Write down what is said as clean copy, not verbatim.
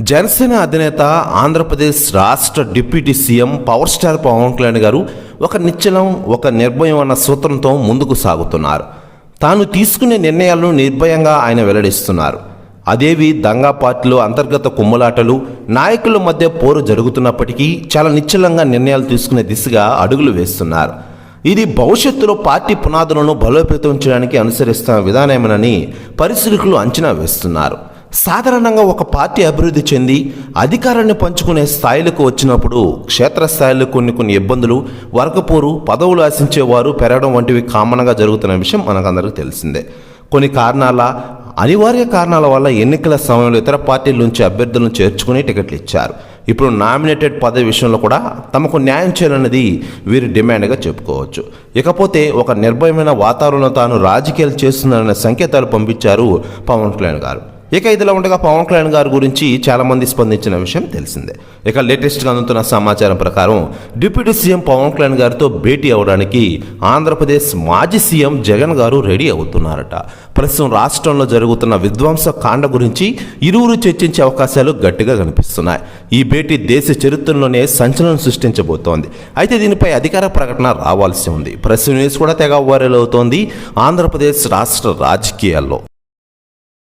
జనసేన అధినేత ఆంధ్రప్రదేశ్ రాష్ట్ర deputy CM power star Pawan Kalyan గారు ఒక నిశ్చలం ఒక నిర్భయం అన్న సూత్రంతో ముందుకు సాగుతున్నారు. తాను తీసుకునే నిర్ణయాలను నిర్భయంగా ఆయన వెల్లడిస్తున్నారు. అదేవి దంగా పార్టీలో అంతర్గత కుమ్ములాటలు, నాయకుల మధ్య పోరు జరుగుతున్నప్పటికీ చాలా నిశ్చలంగా నిర్ణయాలు తీసుకునే దిశగా అడుగులు వేస్తున్నారు. ఇది భవిష్యత్తులో పార్టీ పునాదులను బలోపేతం చేయడానికి అనుసరిస్తున్న విధానమేనని పరిశీలకులు అంచనా వేస్తున్నారు. సాధారణంగా ఒక పార్టీ అభివృద్ధి చెంది అధికారాన్ని పంచుకునే స్థాయిలకు వచ్చినప్పుడు క్షేత్రస్థాయిలో కొన్ని ఇబ్బందులు, వర్గపోరు, పదవులు ఆశించేవారు పెరగడం వంటివి కామన్గా జరుగుతున్న విషయం మనకందరికీ తెలిసిందే. కొన్ని అనివార్య కారణాల వల్ల ఎన్నికల సమయంలో ఇతర పార్టీల నుంచి అభ్యర్థులను చేర్చుకుని టికెట్లు ఇచ్చారు. ఇప్పుడు నామినేటెడ్ పదవి విషయంలో కూడా తమకు న్యాయం చేయాలన్నది వీరి డిమాండ్గా చెప్పుకోవచ్చు. ఇకపోతే ఒక నిర్భయమైన వాతావరణంలో తాను రాజకీయాలు చేస్తున్నారనే సంకేతాలు పంపించారు పవన్ కళ్యాణ్ గారు. ఇక ఇదిలా ఉండగా పవన్ కళ్యాణ్ గారి గురించి చాలామంది స్పందించిన విషయం తెలిసిందే. ఇక లేటెస్ట్గా అందుతున్న సమాచారం ప్రకారం డిప్యూటీ సీఎం పవన్ కళ్యాణ్ గారితో భేటీ అవ్వడానికి ఆంధ్రప్రదేశ్ మాజీ సీఎం జగన్ గారు రెడీ అవుతున్నారట. ప్రస్తుతం రాష్ట్రంలో జరుగుతున్న విధ్వంస కాండ గురించి ఇరువురు చర్చించే అవకాశాలు గట్టిగా కనిపిస్తున్నాయి. ఈ భేటీ దేశ చరిత్రలోనే సంచలనం సృష్టించబోతోంది. అయితే దీనిపై అధికార ప్రకటన రావాల్సి ఉంది. ప్రెస్ న్యూస్ కూడా తెగ వైరల్ అవుతోంది ఆంధ్రప్రదేశ్ రాష్ట్ర రాజకీయాల్లో.